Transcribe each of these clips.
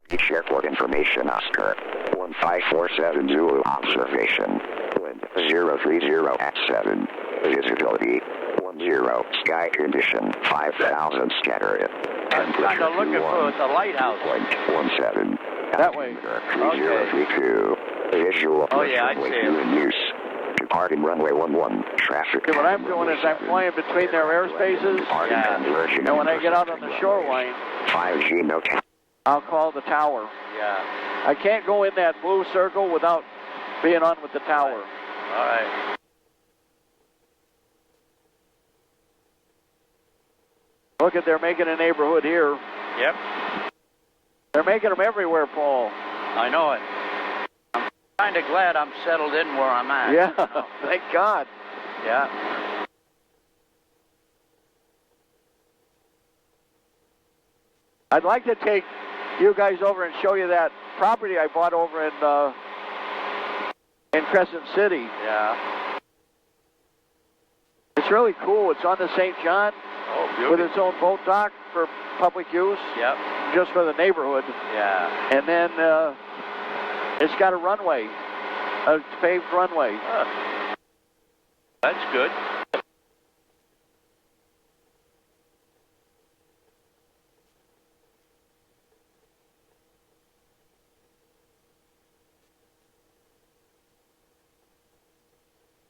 Beach Airport information, Oscar. 1547 Zulu observation. Wind 030 at 7. Visibility 10. Sky condition 5,000 scattered. I'm kind of looking for the lighthouse. 17. That way. 3032. Visual. Oh yeah, I see it. In use. Departing runway 11. Traffic. See, what I'm doing is I'm flying between their airspaces. Yeah. And when I get out on the shoreline, 5G no. I'll call the tower. Yeah. I can't go in that blue circle without being on with the tower. All right. Look at, they're making a neighborhood here. Yep. They're making them everywhere, Paul. I know it. I'm kind of glad I'm settled in where I'm at. Yeah, thank God. Yeah. I'd like to take you guys over and show you that property I bought over in Crescent City. Yeah. It's really cool. It's on the St. John. Oh, with beautiful. its own boat dock for public use. Yep. Just for the neighborhood. Yeah. And then it's got a runway, a paved runway. That's good.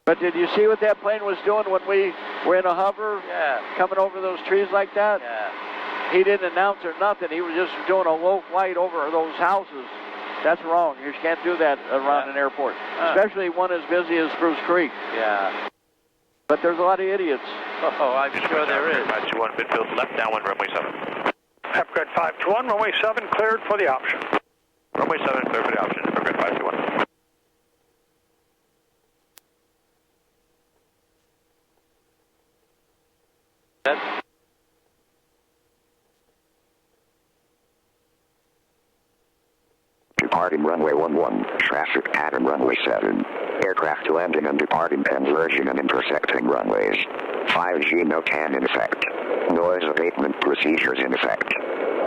But did you see what that plane was doing when we were in a hover? Yeah. Coming over those trees like that? Yeah. He didn't announce or nothing. He was just doing a low flight over those houses. That's wrong. You can't do that around an airport, especially one as busy as Spruce Creek. Yeah. But there's a lot of idiots. Oh, I'm sure there is. 521 midfield left, downwind runway 7. Upgrade 521, runway 7 cleared for the option. Runway 7 cleared for the option. Upgrade 521. That's Departing runway 11. Traffic pattern runway 7. Aircraft landing and departing converging and intersecting runways. 5G no can in effect. Noise abatement procedures in effect.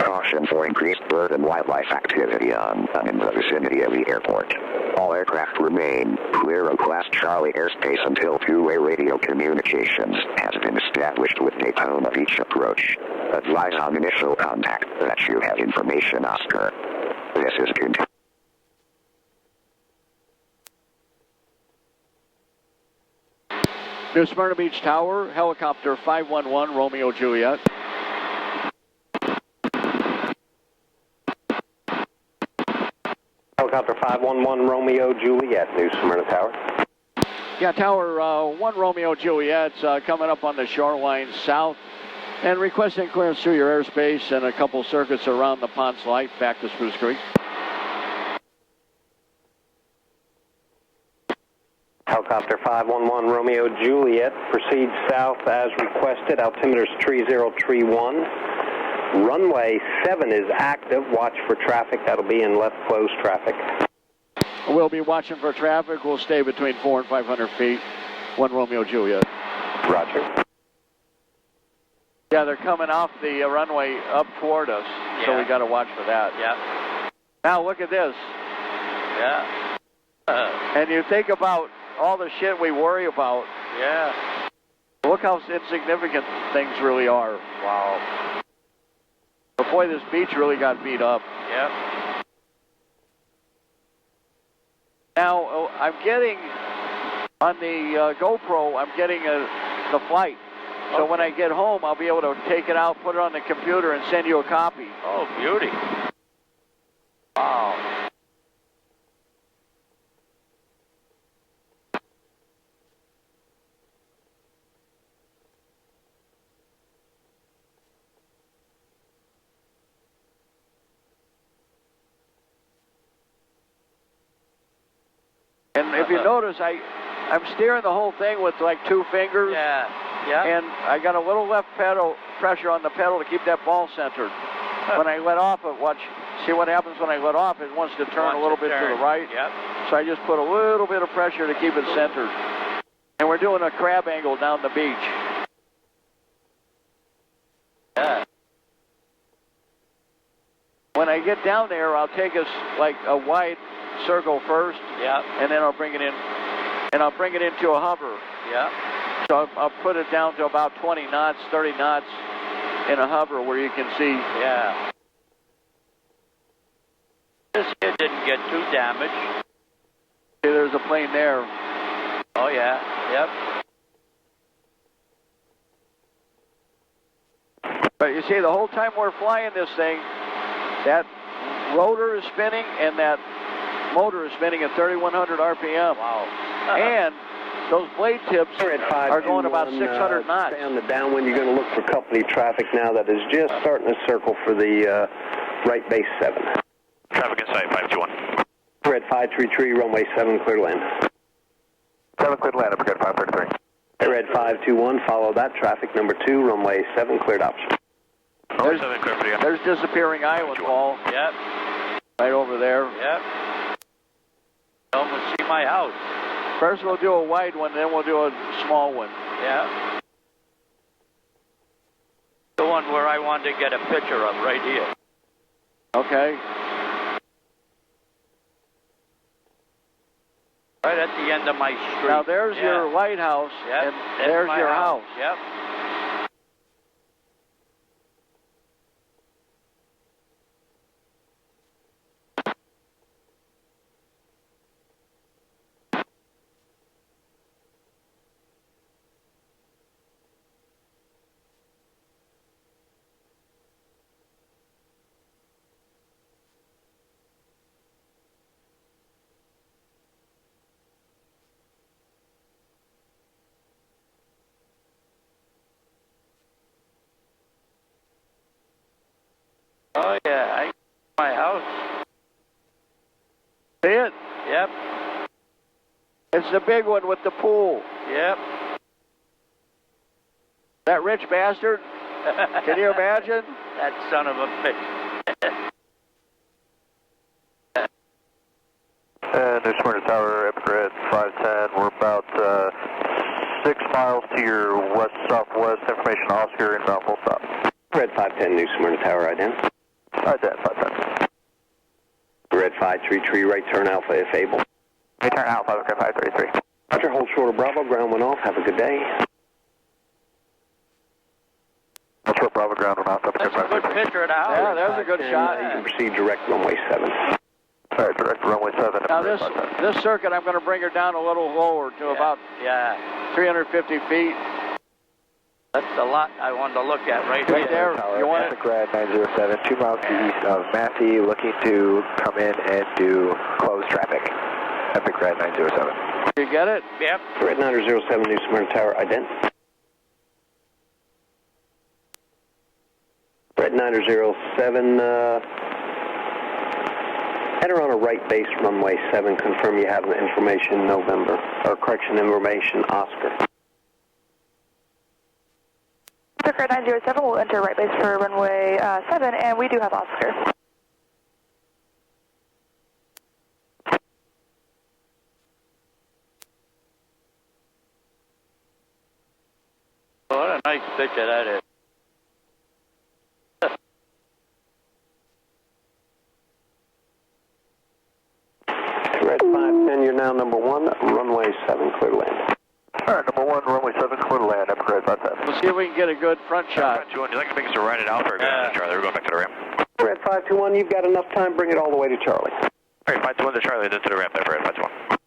Caution for increased bird and wildlife activity on and in the vicinity of the airport. All aircraft remain clear of Class Charlie airspace until two-way radio communications has been established with Daytona Beach approach. Advise on initial contact that you have information, Oscar. This is continued. New Smyrna Beach Tower, helicopter 511, Romeo Juliet. Helicopter 511, Romeo Juliet, New Smyrna Tower. Yeah, Tower 1 Romeo Juliet coming up on the shoreline south and requesting clearance through your airspace and a couple circuits around the Ponce Light back to Spruce Creek. Helicopter 511, Romeo Juliet, proceed south as requested, altimeter's 3031. Runway 7 is active, watch for traffic, that'll be in left closed traffic. We'll be watching for traffic, we'll stay between 400 and 500 feet, 1 Romeo Juliet. Roger. Yeah, they're coming off the runway up toward us, so we got to watch for that. yeah. Now look at this. Yeah. And you think about all the shit we worry about. Yeah. Look how insignificant things really are. Wow. But boy, this beach really got beat up. Yep. Now, I'm getting, on the GoPro, I'm getting the flight. So when I get home, I'll be able to take it out, put it on the computer, and send you a copy. Oh, beauty. Wow. And if you notice, I'm steering the whole thing with like 2 fingers. Yeah. Yeah. And I got a little left pedal pressure on the pedal to keep that ball centered. When I let off it, see what happens when I let off, it wants to turn a little bit to the right. Yep. So I just put a little bit of pressure to keep it centered. And we're doing a crab angle down the beach. Yeah. When I get down there, I'll take us like a wide circle first. Yeah. And then I'll bring it in, and I'll bring it into a hover. Yeah. So I'll put it down to about 20 knots, 30 knots in a hover where you can see. Yeah. This kid didn't get too damaged. See, there's a plane there. Oh, yeah. Yep. But you see, the whole time we're flying this thing, that rotor is spinning and that motor is spinning at 3,100 RPM. Wow. And those blade tips are going about 600 knots. Stay on the downwind. You're going to look for company traffic now that is just starting to circle for the right base 7. Traffic in sight, 521. Red 533, runway 7, clear to land. 7 cleared land, uppercut 533. Red 521, follow that traffic, number 2, runway 7, cleared option. There's disappearing island, Paul. Yep. Right over there. Yep. Almost see my house. First we'll do a wide one, then we'll do a small one. Yeah. The one where I wanted to get a picture of right here. Okay. Right at the end of my street. Now there's your lighthouse, yep. and there's your house. Yep. Oh, yeah, my house. See it? Yep. It's the big one with the pool. Yep. That rich bastard? Can you imagine? That son of a bitch. New Smyrna Tower, Epicret 510. We're about 6 miles to your west-southwest. Information Oscar, inbound full stop. Red 510, New Smyrna Tower, ident. Ident, 510. Red 533, right turn Alpha if able. Right turn Alpha, okay, 533. Roger, hold short of Bravo, ground went off, have a good day. Hold short Bravo, ground went off, That's a good picture of the house. Yeah, there's a good shot. You can proceed direct runway 7. All right, direct runway 7. Now this circuit, I'm going to bring her down a little lower to about 350 feet. That's the lot I wanted to look at right there. You want it? Grad 907, 2 miles to the east of Massey, looking to come in and do closed traffic. Epic Grad 907. You get it? Yep. Red 907, New Smyrna Tower, ident. Red 907, enter on a right base runway 7, confirm you have the information November, or correction, information Oscar. Red 907 will enter right base for runway 7, and we do have Oscar. What a nice picture that is. Red 510, you're now number 1, runway 7, clear to land. All right, number 1, runway 7, clear to land, Epicret 510. Let's see if we can get a good front shot. Do you like to make us a right at Alpha or go to Charlie? We're going back to the ramp. Red 521, you've got enough time, bring it all the way to Charlie. All right, 521 to Charlie, then to the ramp, Epicret 521.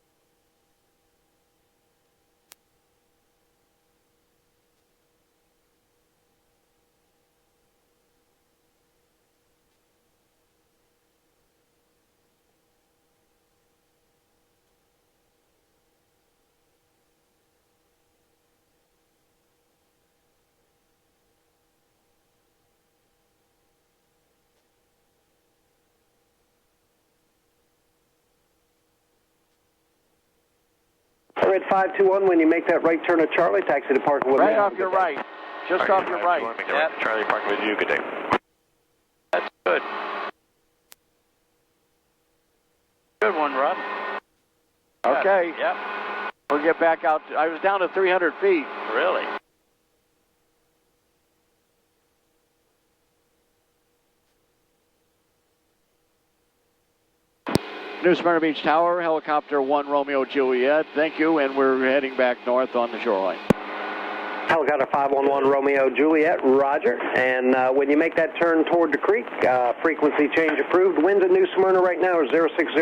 Red 521, when you make that right turn at Charlie, taxi to Parkwood. Right off your right. Just off your right. Yep. Charlie, park with you. Good day. That's good. Good one, Rob. Okay. Yep. We'll get back out. I was down to 300 feet. Really? New Smyrna Beach Tower, helicopter 1 Romeo Juliet. Thank you, and we're heading back north on the shoreline. Helicopter 511 Romeo Juliet, roger. And when you make that turn toward the creek, frequency change approved. Winds at New Smyrna right now are 060 at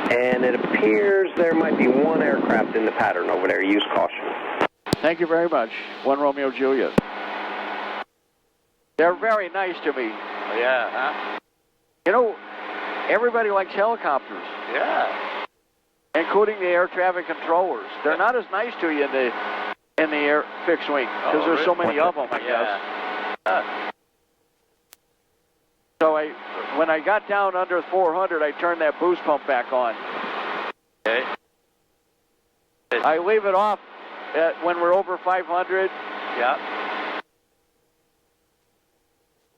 10. And it appears there might be one aircraft in the pattern over there. Use caution. Thank you very much. 1 Romeo Juliet. They're very nice to me. Yeah, huh? You know, everybody likes helicopters. Yeah. Including the air traffic controllers. They're not as nice to you in the air fixed wing because there's so many of them, I guess. So when I got down under 400, I turned that boost pump back on. Okay. I leave it off when we're over 500. Yeah.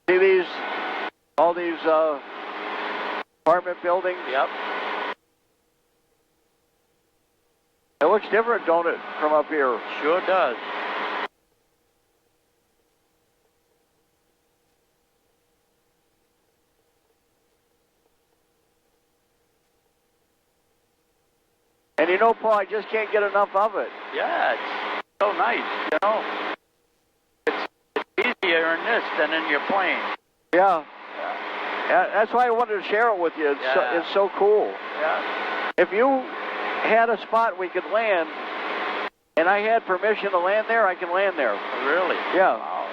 See all these apartment buildings? Yep. It looks different, don't it, from up here? Sure does. And you know, Paul, I just can't get enough of it. Yeah, it's so nice, you know. It's easier in this than in your plane. Yeah. That's why I wanted to share it with you. It's so cool. Yeah. If you had a spot we could land, and I had permission to land there, I can land there. Really? Yeah. Wow.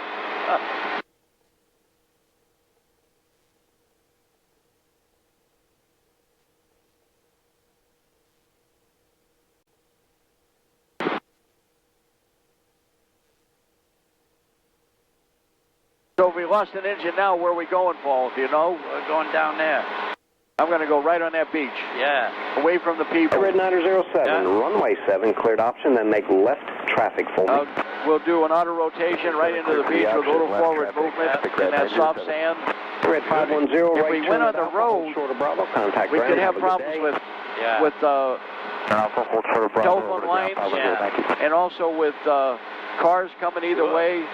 So if we lost an engine now, where are we going, Paul? Do you know? We're going down there. I'm going to go right on that beach. Yeah. Away from the people. Red 907, Yeah. runway 7, cleared option, then make left traffic for me. We'll do an auto rotation right into the beach with a little forward movement in that soft sand. Red 510, If right we turn went on the Alpha, road, short of Bravo, contact we ground. could have Have a good problems day. with Alpha, hold short of Bravo. telephone lines Yeah. and also with cars coming either way,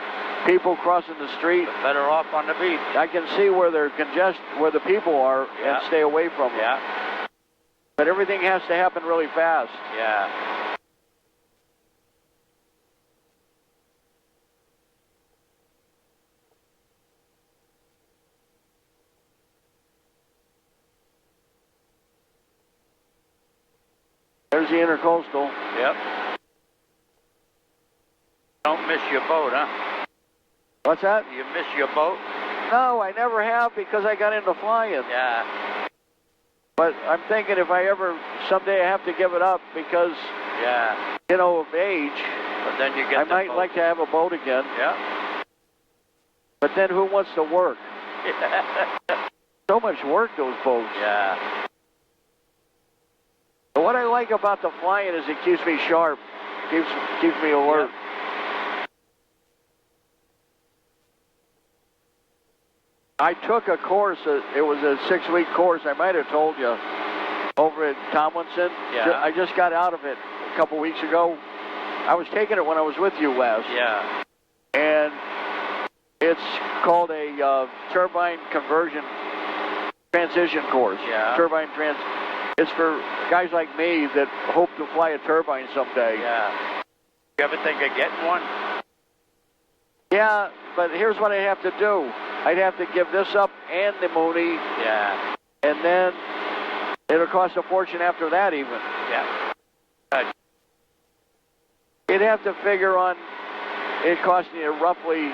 people crossing the street. Better off on the beach. I can see where they're where the people are, Yeah. and stay away from them. Yeah. But everything has to happen really fast. Yeah. There's the intercoastal. Yep. Don't miss your boat, huh? What's that? You miss your boat? No, I never have because I got into flying. Yeah. But I'm thinking if I ever, someday I have to give it up because, Yeah. you know, of age, But then you get I the might boat. like to have a boat again. Yeah. But then who wants to work? So much work, those boats. Yeah. But what I like about the flying is it keeps me sharp, keeps me alert. I took a course, it was a 6-week course, I might have told you, over at Tomlinson. Yeah. I just got out of it a couple weeks ago. I was taking it when I was with you last. Yeah. And it's called a turbine conversion transition course. Yeah. It's for guys like me that hope to fly a turbine someday. Yeah. You ever think of getting one? Yeah, but here's what I have to do. I'd have to give this up and the Mooney, Yeah. and then it'll cost a fortune after that even. Yeah. You'd have to figure on it costing you roughly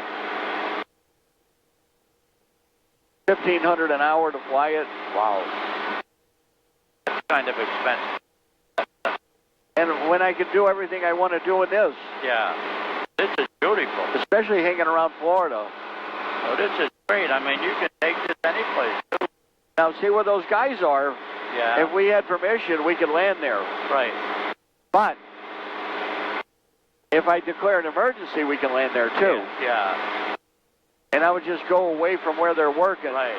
$1,500 an hour to fly it. Wow. That's kind of expensive. And when I could do everything I want to do in this, Yeah. This is beautiful. especially hanging around Florida. Oh, this is great. I mean, you can take this any place. Now, see where those guys are. Yeah. If we had permission, we could land there. Right. But if I declare an emergency, we can land there too. Yeah. And I would just go away from where they're working. Right.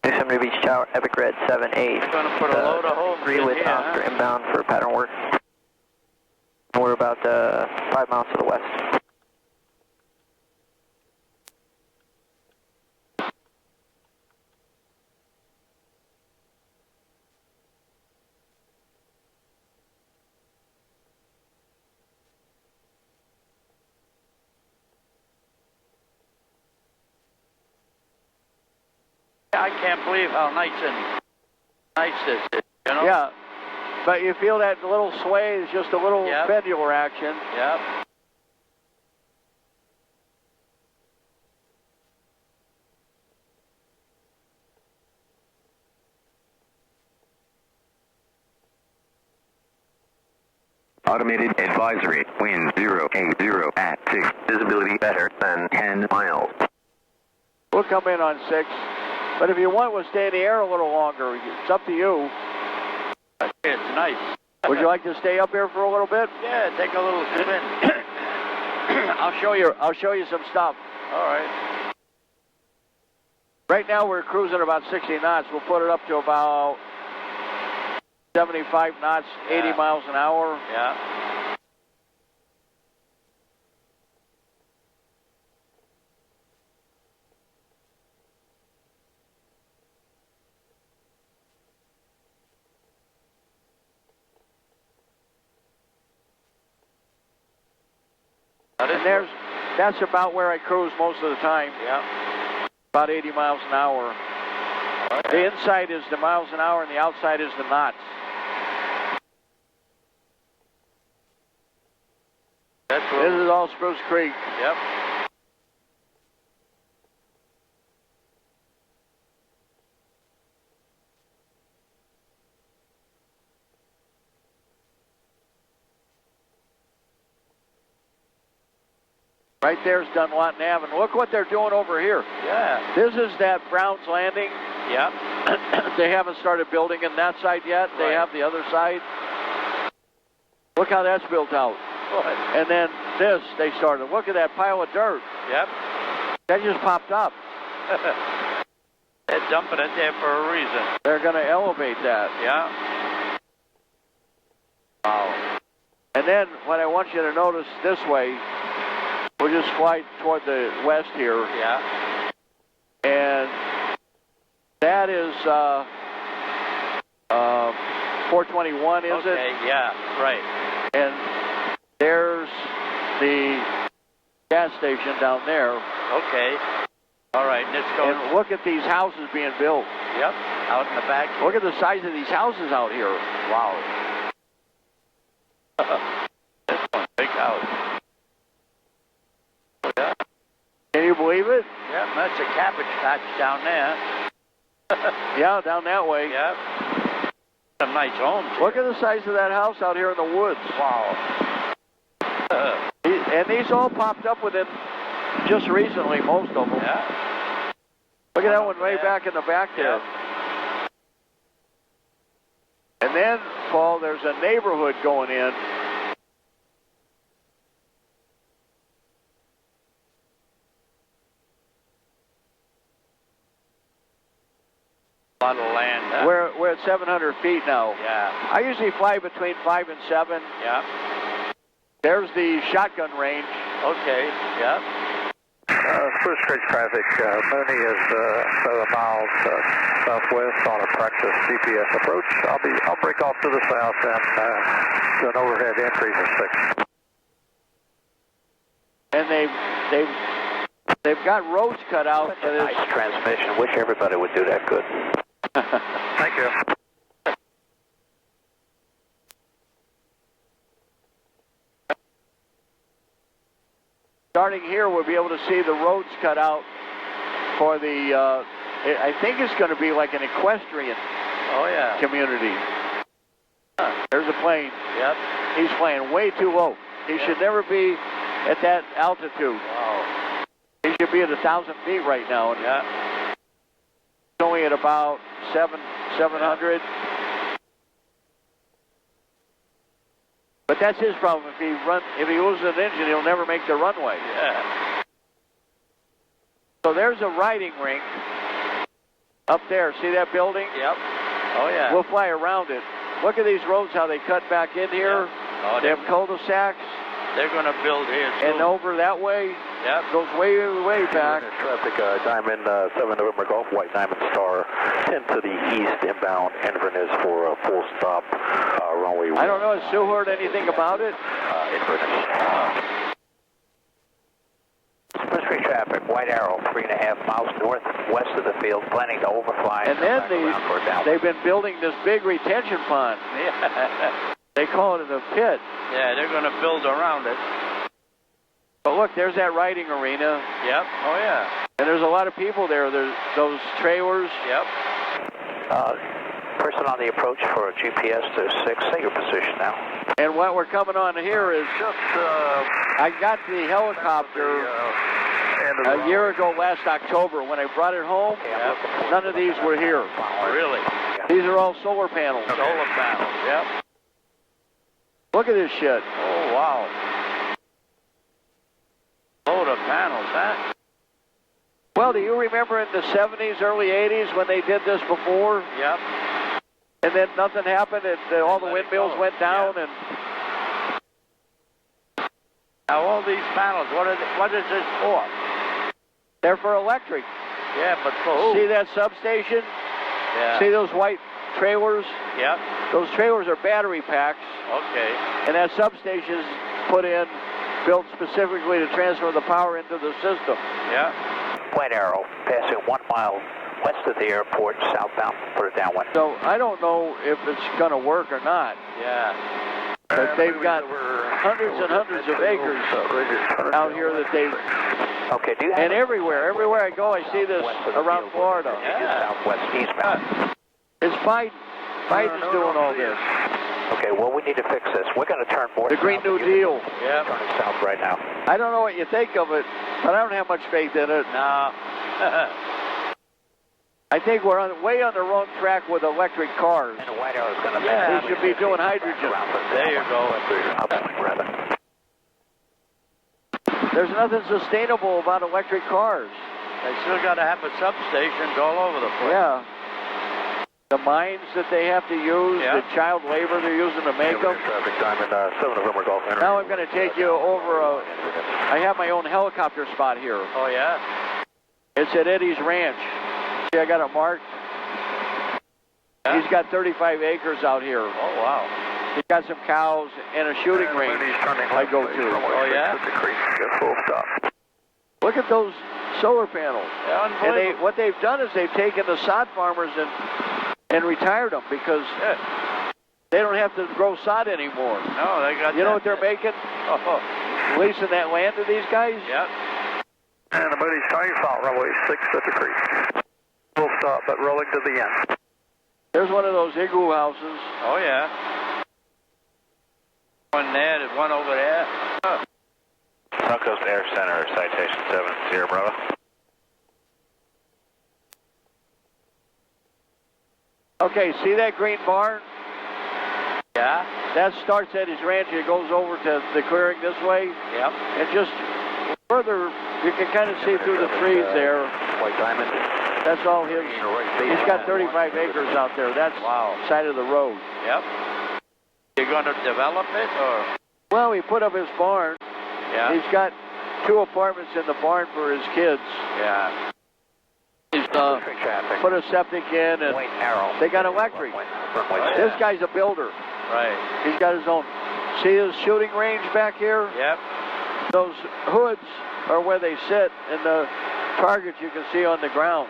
New Smyrna Beach Tower, Epic Red 78. You're going to put a load of homes 3 in with here, Oscar huh? inbound for pattern work. We're about 5 miles to the west. I can't believe how nice this is, you know? Yeah, but you feel that little sway is just a little pendular action. Yep. Automated advisory, wind 080 at 6, visibility better than 10 miles. We'll come in on 6, but if you want, we'll stay in the air a little longer. It's up to you. It's nice. Would you like to stay up here for a little bit? Yeah, take a little spin. I'll show you some stuff. All right. Right now we're cruising about 60 knots. We'll put it up to about 75 knots, 80 miles an hour. Yeah. And that's about where I cruise most of the time. Yeah. About 80 miles an hour. The inside is the miles an hour and the outside is the knots. This is all Spruce Creek. Yep. Right there's Dunlawton Ave, and look what they're doing over here. Yeah. This is that Brown's Landing. Yep. They haven't started building in that side yet. They have the other side. Look how that's built out. And then this, they started. Look at that pile of dirt. Yep. That just popped up. They're dumping it there for a reason. They're going to elevate that. Yeah. Wow. And then what I want you to notice this way, we'll just fly toward the west here. Yeah. And that is 421, is it? Okay, yeah, right. And there's the gas station down there. Okay. All right, let's go. And look at these houses being built. Yep, out in the back. Look at the size of these houses out here. Wow. This one's big house. Yeah. Can you believe it? Yeah, that's a cabbage patch down there. Yeah, down that way. Yep. Some nice homes. Look at the size of that house out here in the woods. Wow. And these all popped up within just recently, most of them. Yeah. Look at that one way back in the back there. Yeah. And then, Paul, there's a neighborhood going in. A lot of land. Huh? We're at 700 feet now. Yeah. I usually fly between 5 and 7. Yeah. There's the shotgun range. Okay. Yeah. Spruce Creek traffic, Mooney is 7 miles southwest on a practice GPS approach. I'll break off to the south and do an overhead entry for 6. And they've got roads cut out for this. Nice transmission. Wish everybody would do that good. Thank you. Starting here, we'll be able to see the roads cut out for the, I think it's going to be like an equestrian community. There's a plane. Yep. He's flying way too low. He should never be at that altitude. Wow. He should be at 1,000 feet right now. And Yeah. he's only at about 700. But that's his problem. If he loses an engine, he'll never make the runway. Yeah. So there's a riding rink up there. See that building? Yep. Oh, yeah. We'll fly around it. Look at these roads, how they cut back in here. Yeah. Oh, they have cul-de-sacs. They're going to build here, too. And over that way, Yep. goes way, way back. Traffic, Diamond 7 November Golf, White Diamond Star, 10 to the east, inbound. Inverness for a full stop, runway. I don't know, has Sue heard anything about it? Inverness. Spruce Creek traffic, White Arrow, 3.5 miles northwest of the field, planning to overfly. And then they've been building this big retention pond. Yeah. They call it the pit. Yeah, they're going to build around it. But look, there's that riding arena. Yep. Oh, yeah. And there's a lot of people there. There's those trailers. Yep. Person on the approach for GPS to 6. Say your position now. And what we're coming on here is I got the helicopter a year ago last October. When I brought it home, none of these were here. Really? These are all solar panels. Okay. Solar panels, yep. Look at this shit. Oh, wow. Load of panels, huh? Well, do you remember in the 70s, early 80s when they did this before? Yep. And then nothing happened and all the windmills went down and... Now all these panels, what is this for? They're for electric. Yeah, but for who? See that substation? Yeah. See those white trailers? Yep. Those trailers are battery packs. Okay. And that substation is put in, built specifically to transfer the power into the system. Yeah. White Arrow, passing 1 mile west of the airport, southbound, put it downwind. So I don't know if it's going to work or not. Yeah. But they've got hundreds and hundreds of acres out here that they... Okay, do you have... And everywhere I go, I see this around Florida. Yeah. Southwest, eastbound. It's Biden. Biden's doing all this. Okay, well, we need to fix this. We're going to turn more The Green New Deal. Yeah. Turning south right now. I don't know what you think of it, but I don't have much faith in it. No. I think we're way on the wrong track with electric cars. And the White Arrow is going to... We should be doing hydrogen. There you go. There's nothing sustainable about electric cars. They still got to have a substations all over the place. Yeah. The mines that they have to use, Yeah. the child labor they're using to make them. Traffic time in 7 November Golf Center. Now I'm going to take you over I have my own helicopter spot here. Oh, yeah? It's at Eddie's Ranch. See, I got it marked. Yeah. He's got 35 acres out here. Oh, wow. He's got some cows and a shooting range I go to. Oh, yeah? Full stop. Look at those solar panels. Yeah, And unbelievable. what they've done is they've taken the sod farmers and retired them because they don't have to grow sod anymore. No, they got You know what they're making? Oh, Leasing that land to these guys? yep. And the Moody's starting fault, runway 6 at the creek. Full stop, but rolling to the end. There's one of those igloo houses. Oh, yeah. One there, there's one over there. Oh. South Coast Air Center, citation 7, Sierra Bravo. Okay, see that green barn? Yeah? That starts at his ranch. It goes over to the clearing this way. Yep. And just further, you can kind of see through the trees there. White Diamond. That's all his. He's got 35 acres out there. That's side of the road. Yep. You're going to develop it, or? Well, he put up his barn. Yeah. He's got 2 apartments in the barn for his kids. Yeah. He's put a septic in, and they got electric. This guy's a builder. Right. He's got his own. See his shooting range back here? Yep. Those hoods are where they sit, and the targets you can see on the ground.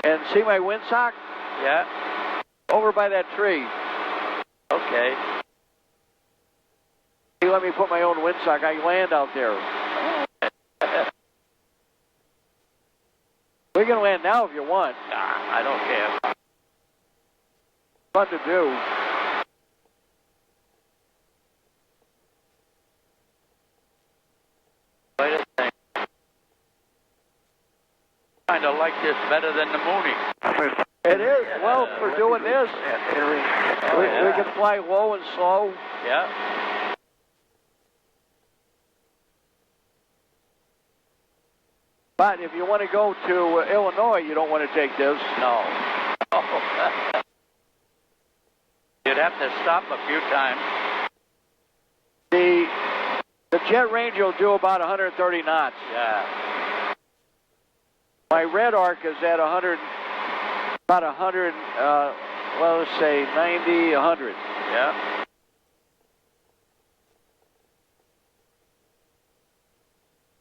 And see my windsock? Yeah. Over by that tree. Okay. He let me put my own windsock. I land out there. We can land now if you want. Nah, I don't care. Fun to do. Wait a second. Kind of like this better than the Mooney. It is. Well, for doing this, we can fly low and slow. Yeah. But if you want to go to Illinois, you don't want to take this. No. You'd have to stop a few times. The jet range will do about 130 knots. Yeah. My red arc is at 100, about 100, well, let's say 90, 100. Yeah.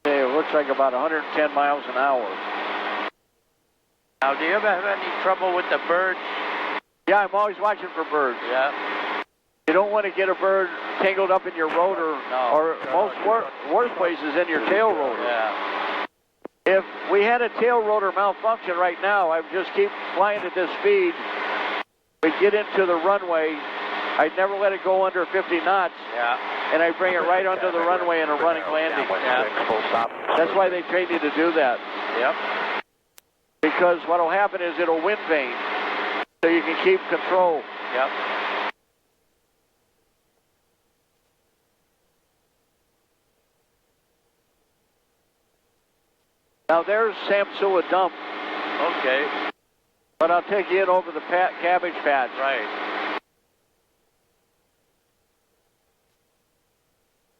Okay, looks like about 110 miles an hour. Now, do you ever have any trouble with the birds? Yeah, I'm always watching for birds. Yeah. You don't want to get a bird tangled up in your rotor, or most worst places in your tail rotor. Yeah. If we had a tail rotor malfunction right now, I would just keep flying at this speed. We'd get into the runway. I'd never let it go under 50 knots. Yeah. And I'd bring it right onto the runway in a running landing. Yeah. Full stop. That's why they train you to do that. Yep. Because what will happen is it'll wind vane, so you can keep control. Yep. Now there's Samsua Dump, Okay. but I'll take you in over the cabbage patch. Right.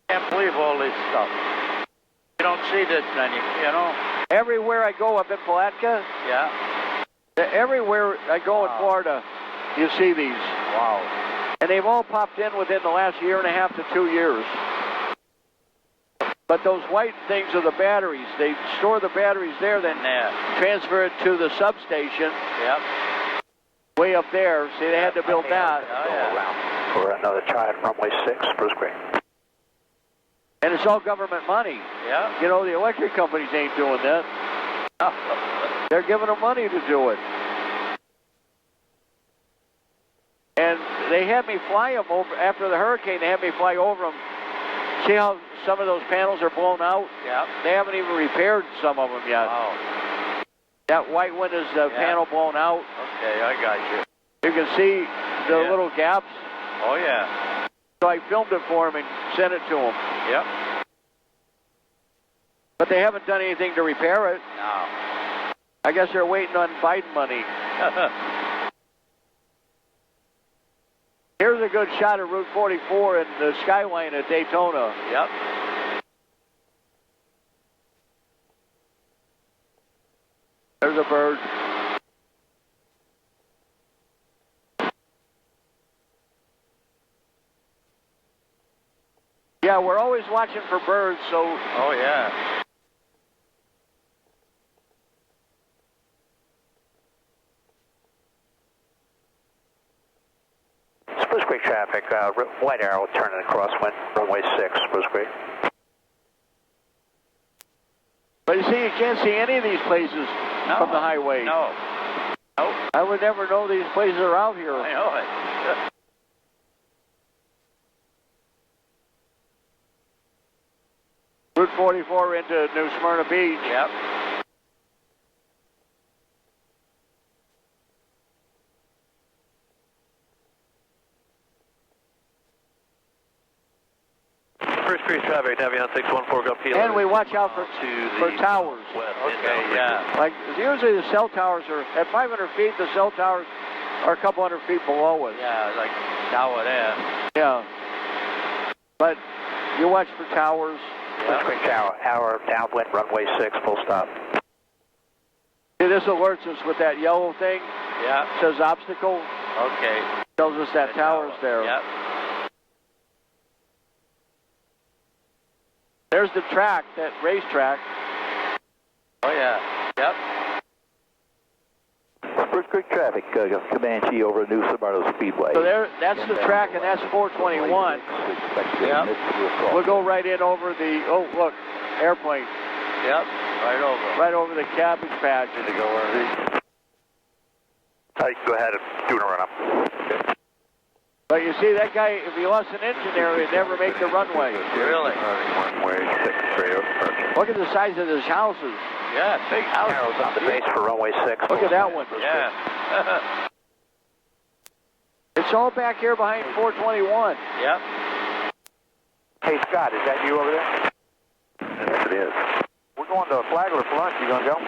Can't believe all this stuff. You don't see this many, you know? Everywhere I go up in Palatka, Yeah. everywhere I go in Florida, you see these. Wow. And they've all popped in within the last year and a half to 2 years. But those white things are the batteries. They store the batteries there, then transfer it to the substation. Yep. Way up there. See, they had to build that. Oh, yeah. Around for another try at runway 6, Spruce Creek. And it's all government money. Yeah. You know, the electric companies ain't doing that. They're giving them money to do it. And they had me fly them over, after the hurricane, they had me fly over them. See how some of those panels are blown out? Yeah. They haven't even repaired some of them yet. Wow. That white one is the panel blown out. Okay, I got you. You can see the little gaps. Oh, yeah. So I filmed it for them and sent it to them. Yep. But they haven't done anything to repair it. No. I guess they're waiting on Biden money. Here's a good shot of Route 44 and the skyline at Daytona. Yep. There's a bird. Yeah, we're always watching for birds, so... Oh, yeah. Spruce Creek traffic, white arrow turning across runway 6, Spruce Creek. But you see, you can't see any of these places from the highway. No. Nope. I would never know these places are out here. I know it. Route 44 into New Smyrna Beach. Yep. Spruce Creek traffic, Navion 614, go P11. And we watch out for towers. Okay, yeah. Like, usually the cell towers are, at 500 feet, the cell towers are a couple hundred feet below us. Yeah, like tower there. Yeah. But you watch for towers. Spruce Creek Tower, hour downwind, runway 6, full stop. See, this alerts us with that yellow thing. Yeah. It says obstacle. Okay. Tells us that tower's there. Yep. There's the track, that racetrack. Oh, yeah. Yep. Spruce Creek traffic, Comanche over New Smyrna Speedway. So there, that's the track, and that's 421. Yep. We'll go right in over the, oh, look, airplane. Yep. Right over. Right over the cabbage patch. Need to go where go ahead and do a run-up. But you see, that guy, if he lost an engine there, he'd never make the runway. Really? Runway 6, straight up. Look at the size of his houses. Yeah, big house. Arrows on the base for runway 6. Look at that one. Yeah. It's all back here behind 421. Yep. Hey, Scott, is that you over there? Yes, it is. We're going to Flagler for lunch. You going to go?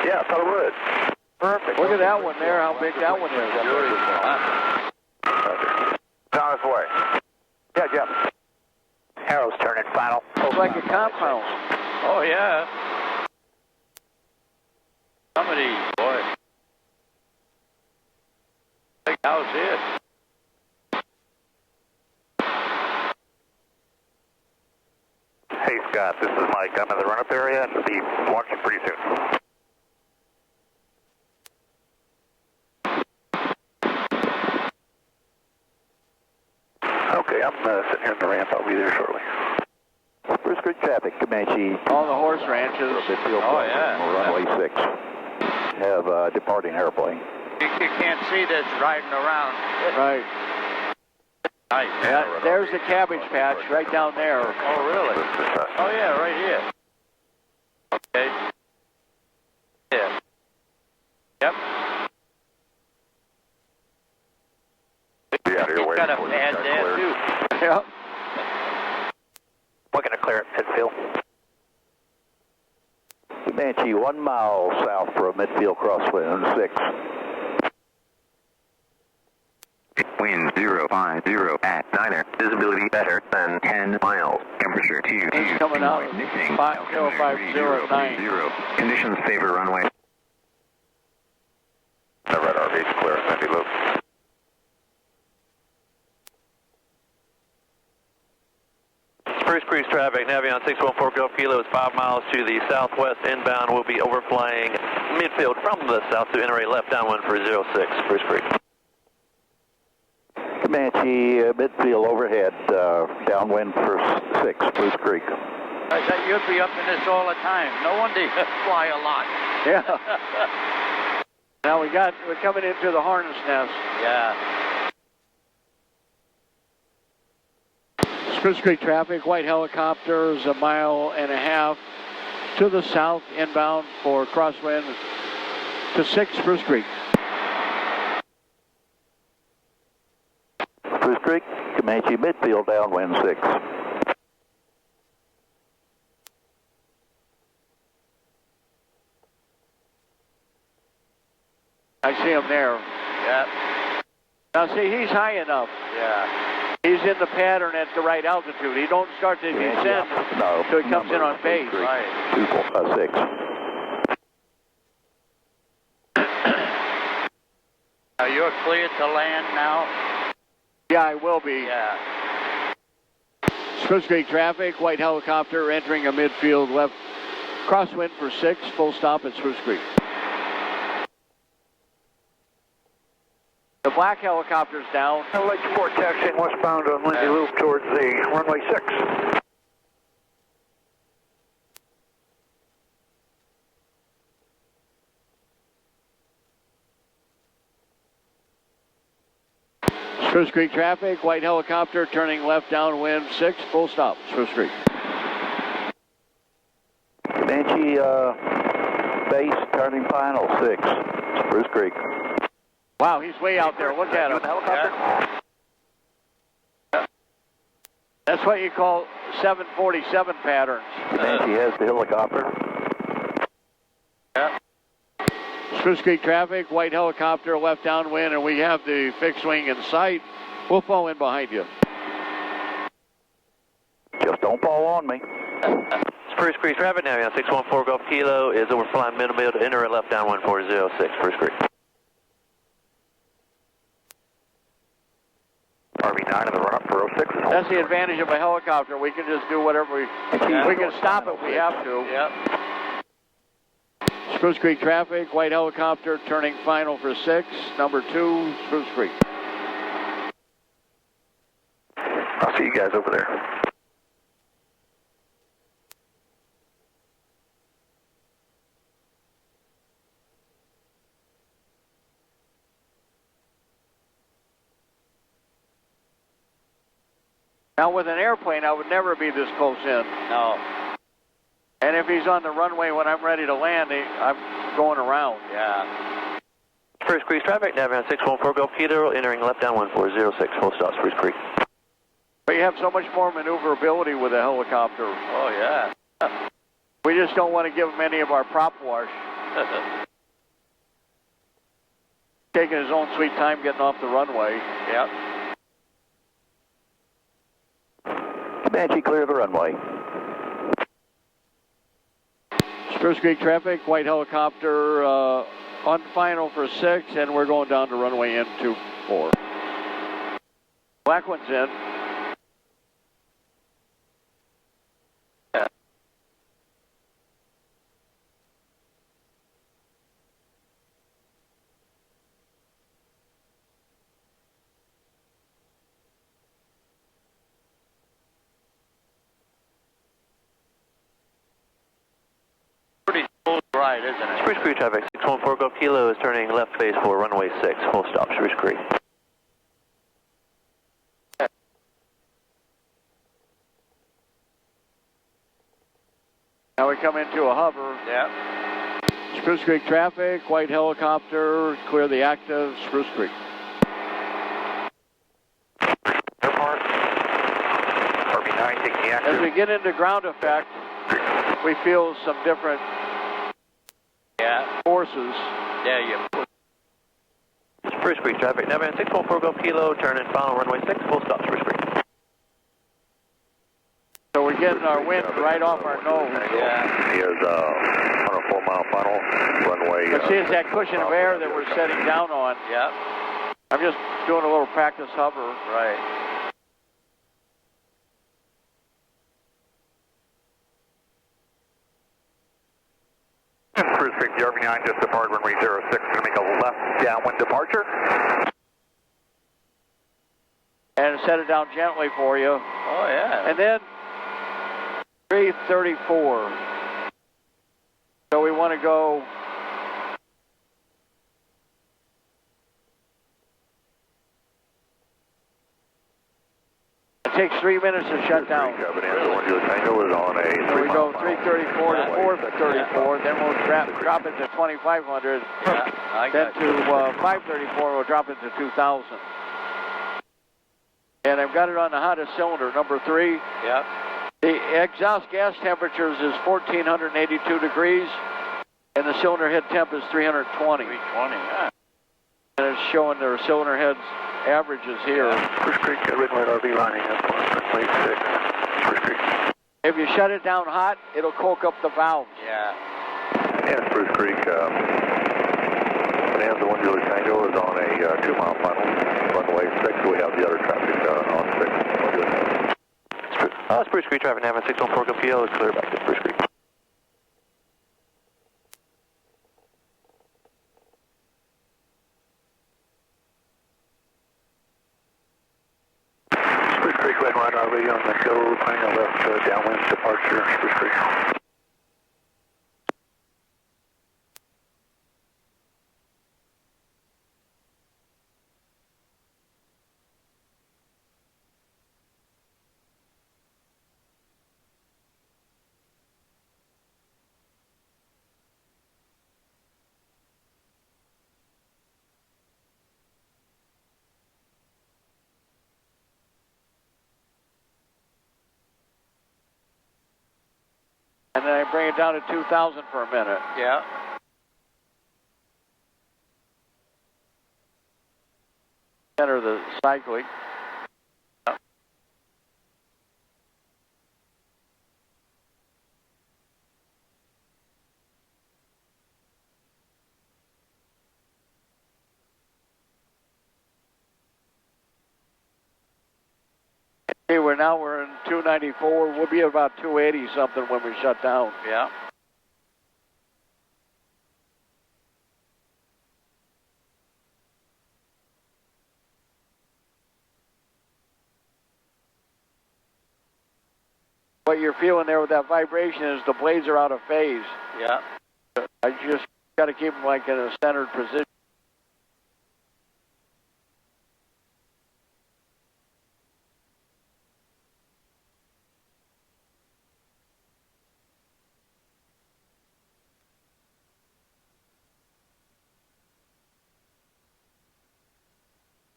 Yeah, I thought it would. Perfect. Look at that one there, how big that one is. On its way. Yeah, Jeff. Arrows turning final. It's like a compound. Oh, yeah. Somebody, boy. Big house here. Hey, Scott. got? This is Mike. I'm in the run-up area and will be launching pretty soon. Okay, I'm sitting here in the ramp. I'll be there shortly. Spruce Creek traffic, Comanche. All the horse ranches. Midfield runway 6. Have departing airplane. You can't see this riding around. Right. Nice. Yeah, there's the cabbage patch right down there. Oh, really? Oh, yeah, right here. Okay. Yeah. Yep. Yeah, He's got a pad there, too. Yep. We're going to clear it, midfield. Comanche, 1 mile south for a midfield crosswind 6. Wind 050 at 9er. Visibility better than 10 miles. Temperature 2. He's coming out of Missing. 5050 at 9. Conditions favor runway. The red RV is clear. Sandy Loop. Spruce Creek traffic, Navion 614 Golf Kilo is 5 miles to the southwest inbound. We'll be overflying midfield from the south to enter a left downwind for 06, Spruce Creek. Comanche, midfield overhead, downwind for 6, Spruce Creek. I said you'd be up in this all the time. No wonder you fly a lot. Yeah. Now we're coming into the hornet's nest. Yeah. Spruce Creek traffic, white helicopters, 1.5 miles to the south inbound for crosswind to 6 Spruce Creek. Spruce Creek, Comanche, midfield downwind 6. I see him there. Yeah. Now see, he's high enough. Yeah. He's in the pattern at the right altitude. He don't start to descend until he comes in on base. Right. 6. Are you cleared to land now? Yeah, I will be. Yeah. Spruce Creek traffic, white helicopter entering a midfield left crosswind for 6, full stop at Spruce Creek. The black helicopter's down. Lake Sport taxiing westbound on Lindsay Loop towards the runway 6. Spruce Creek traffic, white helicopter turning left downwind 6, full stop, Spruce Creek. Comanche, base turning final 6, Spruce Creek. Wow, he's way out there. Look at him. Yeah. That's what you call 747 patterns. Comanche has the helicopter. Yeah. Spruce Creek traffic, white helicopter, left downwind, and we have the fixed wing in sight. We'll fall in behind you. Just don't fall on me. Spruce Creek traffic, Navion 614 Golf Kilo is overflying midfield to enter a left downwind for 06, Spruce Creek. RV9 in the run-up for 06. That's the advantage of a helicopter. We can just do whatever we can stop if we have to. Yep. Spruce Creek traffic, white helicopter turning final for 6, number 2, Spruce Creek. I'll see you guys over there. Now with an airplane, I would never be this close in. No. And if he's on the runway when I'm ready to land, I'm going around. Yeah. Spruce Creek traffic, Navion 614 Golf Kilo entering left downwind for 06, full stop, Spruce Creek. But you have so much more maneuverability with a helicopter. Oh, yeah. We just don't want to give him any of our prop wash. Taking his own sweet time getting off the runway. Yep. Comanche, clear the runway. Spruce Creek traffic, white helicopter on final for 6, and we're going down to runway N24. Black one's in. Spruce Creek traffic, 614 Golf Kilo is turning left base for runway 6, full stop, Spruce Creek. Now we come into a hover. Yeah. Spruce Creek traffic, white helicopter, clear the active, Spruce Creek. As we get into ground effect, we feel some different forces. Yeah, Spruce Creek traffic, Navigator 614 Golf Kilo, turn in final runway 6, full stop, Spruce Creek. So we're getting our wind right off our nose. Yeah. He is 104 mile final runway. But see, it's that cushion of air that we're setting down on. Yeah. I'm just doing a little practice hover. Right. Spruce Creek, the RV9 just departed runway 06, going to make a left downwind departure. And set it down gently for you. Oh, yeah. And then 334. So we want to go. It takes 3 minutes to shut down. So we go 334 to 434, then we'll drop it to 2500. Then to 534, we'll drop it to 2000. And I've got it on the hottest cylinder, number 3. Yep. The exhaust gas temperatures is 1482 degrees, and the cylinder head temp is 320. 320, yeah. And it's showing their cylinder heads averages here. Spruce Creek, red light RV lining up on runway 6. Spruce Creek. If you shut it down hot, it'll coke up the valves. Yeah. Yeah, Spruce Creek, Bonanza 1 Julie Tango is on a 2 mile final, runway 6. We have the other traffic on 6. Spruce Creek traffic, Navigator 614 Golf Kilo is clear back to Spruce Creek. Spruce Creek, red light RV on the go, planning a left downwind departure, Spruce Creek. And then I bring it down to 2000 for a minute. Yeah. Enter the cyclic. Okay, we're in 294. We'll be at about 280 something when we shut down. Yeah. What you're feeling there with that vibration is the blades are out of phase. Yeah. I just got to keep them like in a centered position.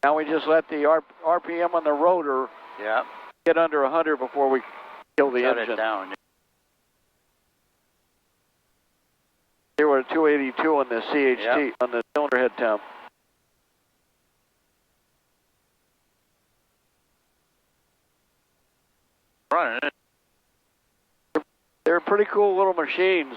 Now we just let the RPM on the rotor get under 100 before we kill the engine. Shut it down. Here we're at 282 on the CHT, on the cylinder head temp. Running it. They're pretty cool little machines.